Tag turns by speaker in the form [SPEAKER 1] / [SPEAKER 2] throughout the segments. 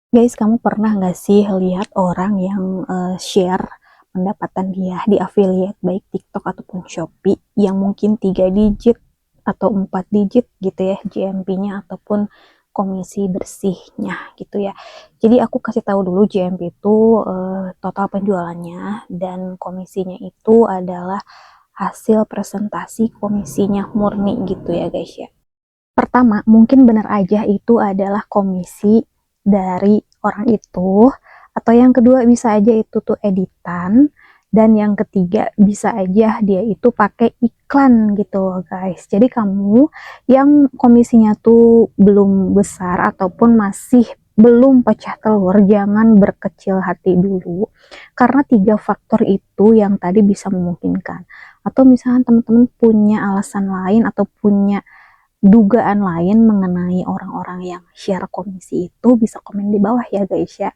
[SPEAKER 1] Guys, kamu pernah nggak sih lihat orang yang share pendapatan dia di affiliate baik TikTok ataupun Shopee yang mungkin 3 digit atau 4 digit gitu ya GMP-nya ataupun komisi bersihnya gitu ya. Jadi aku kasih tahu dulu GMP itu total penjualannya dan komisinya itu adalah hasil presentasi komisinya murni gitu ya guys ya. Pertama, mungkin benar aja itu adalah komisi dari orang itu, atau yang kedua bisa aja itu tuh editan, dan yang ketiga bisa aja dia itu pakai iklan gitu guys. Jadi kamu yang komisinya tuh belum besar ataupun masih belum pecah telur, jangan berkecil hati dulu, karena 3 faktor itu yang tadi bisa memungkinkan. Atau misalnya teman-teman punya alasan lain atau punya dugaan lain mengenai orang-orang yang share komisi itu, bisa komen di bawah ya guys ya.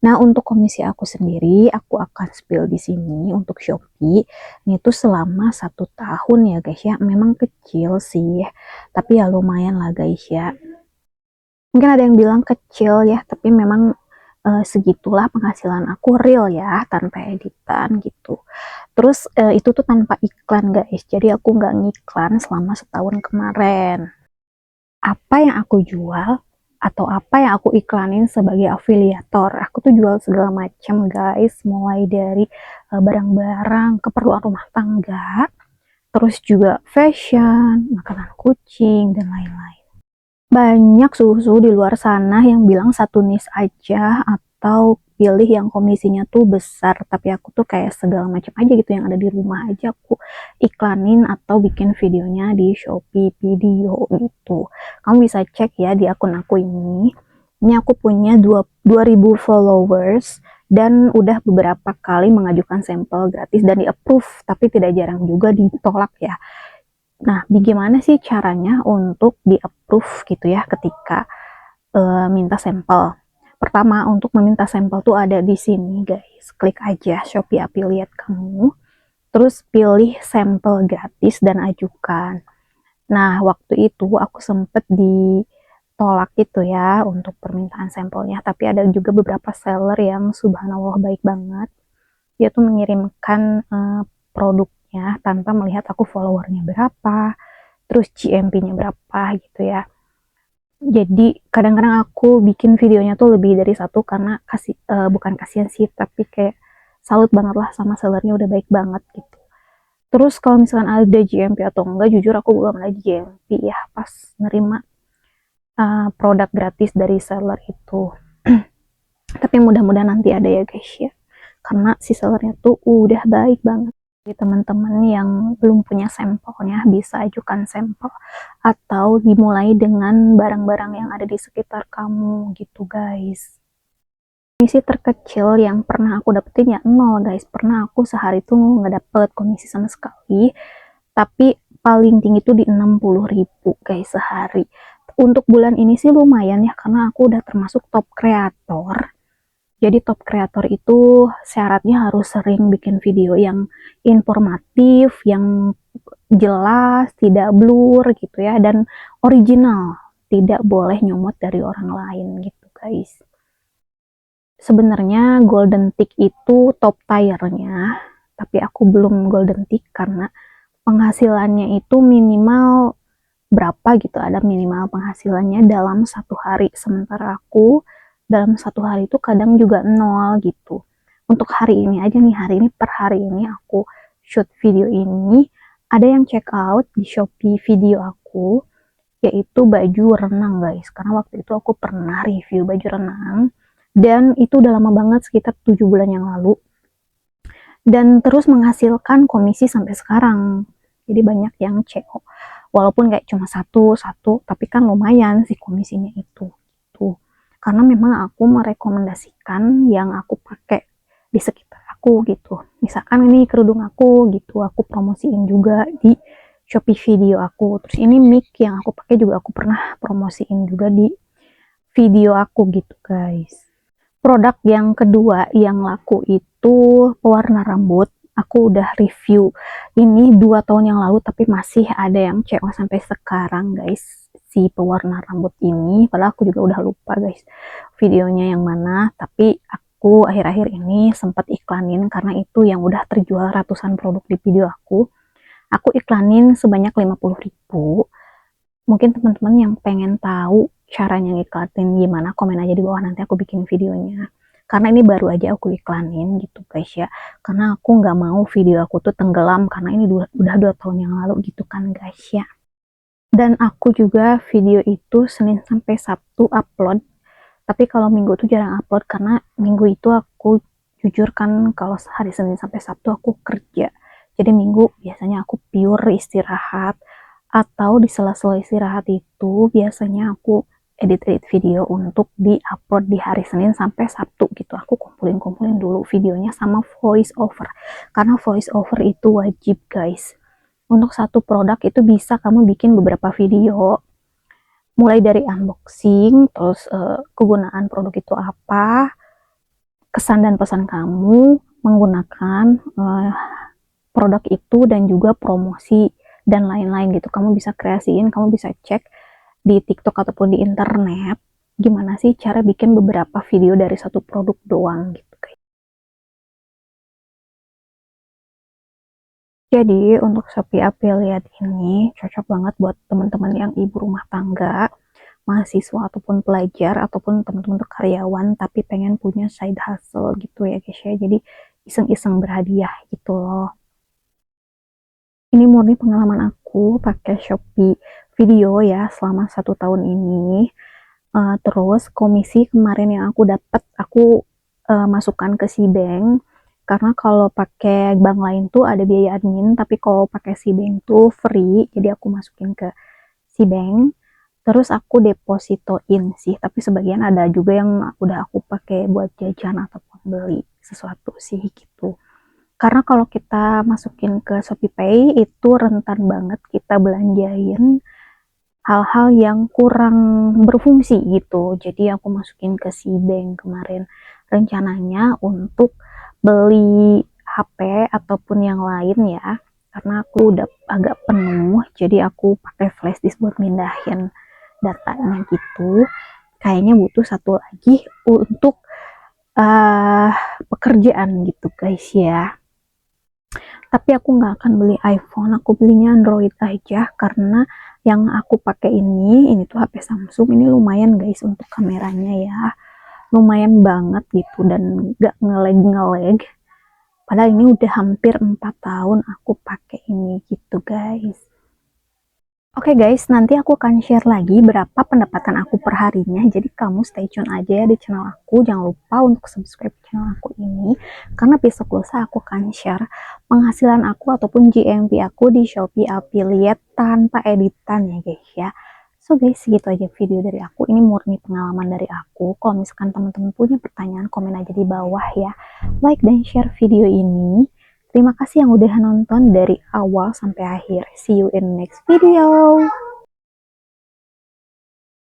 [SPEAKER 1] Nah, untuk komisi aku sendiri, aku akan spill di sini untuk Shopee. Ini tuh selama 1 tahun ya guys ya. Memang kecil sih, tapi ya lumayan lah guys ya. Mungkin ada yang bilang kecil ya, tapi memang segitulah penghasilan aku real ya, tanpa editan gitu. Terus itu tuh tanpa iklan guys. Jadi aku nggak ngiklan selama setahun kemarin. Apa yang aku jual atau apa yang aku iklanin sebagai afiliator, aku tuh jual segala macam guys, mulai dari barang-barang keperluan rumah tangga, terus juga fashion, makanan kucing, dan lain-lain. Banyak susu di luar sana yang bilang satu nis aja atau pilih yang komisinya tuh besar, tapi aku tuh kayak segala macam aja gitu yang ada di rumah aja aku iklanin atau bikin videonya di Shopee video gitu. Kamu bisa cek ya di akun aku ini. Ini aku punya 2000 followers dan udah beberapa kali mengajukan sampel gratis dan di approve, tapi tidak jarang juga ditolak ya. Nah, bagaimana sih caranya untuk di-approve gitu ya ketika minta sampel? Pertama, untuk meminta sampel tuh ada di sini guys. Klik aja Shopee Affiliate kamu, terus pilih sampel gratis dan ajukan. Nah, waktu itu aku sempet ditolak gitu ya untuk permintaan sampelnya, tapi ada juga beberapa seller yang subhanallah baik banget. Dia tuh mengirimkan produknya tanpa melihat aku followernya berapa, terus GMP-nya berapa gitu ya. Jadi kadang-kadang aku bikin videonya tuh lebih dari satu karena bukan kasihan sih, tapi kayak salut banget lah sama sellernya, udah baik banget gitu. Terus kalau misalkan ada GMP atau enggak, jujur aku belum ada GMP ya pas nerima produk gratis dari seller itu. Tapi mudah-mudahan nanti ada ya guys ya, karena si sellernya tuh udah baik banget. Jadi teman-teman yang belum punya sampelnya bisa ajukan sampel atau dimulai dengan barang-barang yang ada di sekitar kamu gitu guys. Komisi terkecil yang pernah aku dapetin ya 0 guys. Pernah aku sehari tuh nggak dapet komisi sama sekali, tapi paling tinggi tuh di 60.000 guys sehari. Untuk bulan ini sih lumayan ya, karena aku udah termasuk top kreator. Jadi top kreator itu syaratnya harus sering bikin video yang informatif, yang jelas, tidak blur gitu ya, dan original. Tidak boleh nyomot dari orang lain gitu guys. Sebenarnya golden tick itu top tiernya, tapi aku belum golden tick karena penghasilannya itu minimal berapa gitu, ada minimal penghasilannya dalam 1 hari, sementara aku dalam 1 hari itu kadang juga 0 gitu. Untuk hari ini aja nih, hari ini per hari ini aku shoot video ini, ada yang check out di Shopee video aku, yaitu baju renang guys, karena waktu itu aku pernah review baju renang dan itu udah lama banget, sekitar 7 bulan yang lalu, dan terus menghasilkan komisi sampai sekarang. Jadi banyak yang CO, walaupun kayak cuma satu, tapi kan lumayan sih komisinya itu tuh, karena memang aku merekomendasikan yang aku pakai di sekitar aku gitu. Misalkan ini kerudung aku gitu, aku promosiin juga di Shopee video aku. Terus ini mic yang aku pakai juga aku pernah promosiin juga di video aku gitu guys. Produk yang kedua yang laku itu pewarna rambut. Aku udah review ini 2 tahun yang lalu, tapi masih ada yang CO sampai sekarang guys. si pewarna rambut ini, padahal aku juga udah lupa guys videonya yang mana, tapi aku akhir-akhir ini sempat iklanin karena itu yang udah terjual ratusan produk di video aku iklanin sebanyak 50.000. Mungkin teman-teman yang pengen tahu caranya ngiklanin gimana, komen aja di bawah, nanti aku bikin videonya. Karena ini baru aja aku iklanin gitu guys ya. Karena aku nggak mau video aku tuh tenggelam, karena ini udah 2 tahun yang lalu gitu kan guys ya. Dan aku juga video itu Senin sampai Sabtu upload. Tapi kalau Minggu tuh jarang upload karena Minggu itu aku jujur kan kalau hari Senin sampai Sabtu aku kerja. Jadi Minggu biasanya aku pure istirahat, atau di sela-sela istirahat itu biasanya aku edit-edit video untuk di-upload di hari Senin sampai Sabtu gitu. Aku kumpulin-kumpulin dulu videonya sama voice over. Karena voice over itu wajib guys. Untuk satu produk itu bisa kamu bikin beberapa video, mulai dari unboxing, terus kegunaan produk itu apa, kesan dan pesan kamu menggunakan produk itu, dan juga promosi dan lain-lain gitu. Kamu bisa kreasiin, kamu bisa cek di TikTok ataupun di internet gimana sih cara bikin beberapa video dari satu produk doang gitu. Jadi untuk Shopee Affiliate ini cocok banget buat teman-teman yang ibu rumah tangga, mahasiswa ataupun pelajar, ataupun teman-teman untuk karyawan tapi pengen punya side hustle gitu ya guys ya. Jadi iseng-iseng berhadiah gitu loh. Ini murni pengalaman aku pakai Shopee video ya selama 1 tahun ini. Terus komisi kemarin yang aku dapat aku masukkan ke si bank, karena kalau pakai bank lain tuh ada biaya admin, tapi kalau pakai si bank tuh free, jadi aku masukin ke si bank, terus aku depositoin sih, tapi sebagian ada juga yang udah aku pakai buat jajan ataupun beli sesuatu sih gitu. Karena kalau kita masukin ke ShopeePay itu rentan banget kita belanjain hal-hal yang kurang berfungsi gitu. Jadi aku masukin ke si bank kemarin, rencananya untuk beli HP ataupun yang lain ya, karena aku udah agak penuh, jadi aku pakai flash disk buat mindahin datanya gitu. Kayaknya butuh satu lagi untuk uh, pekerjaan gitu guys ya. Tapi aku nggak akan beli iPhone, aku belinya Android aja, karena yang aku pakai ini tuh HP Samsung, ini lumayan guys untuk kameranya ya, lumayan banget gitu, dan nggak ngelag. Padahal ini udah hampir 4 tahun aku pakai ini gitu guys. Oke guys, nanti aku akan share lagi berapa pendapatan aku per harinya. Jadi kamu stay tune aja ya di channel aku. Jangan lupa untuk subscribe channel aku ini, karena besok lusa aku akan share penghasilan aku ataupun GMV aku di Shopee Affiliate tanpa editan ya guys ya. So guys, segitu aja video dari aku. Ini murni pengalaman dari aku. Kalau misalkan teman-teman punya pertanyaan, komen aja di bawah ya. Like dan share video ini. Terima kasih yang udah nonton dari awal sampai akhir. See you in next video.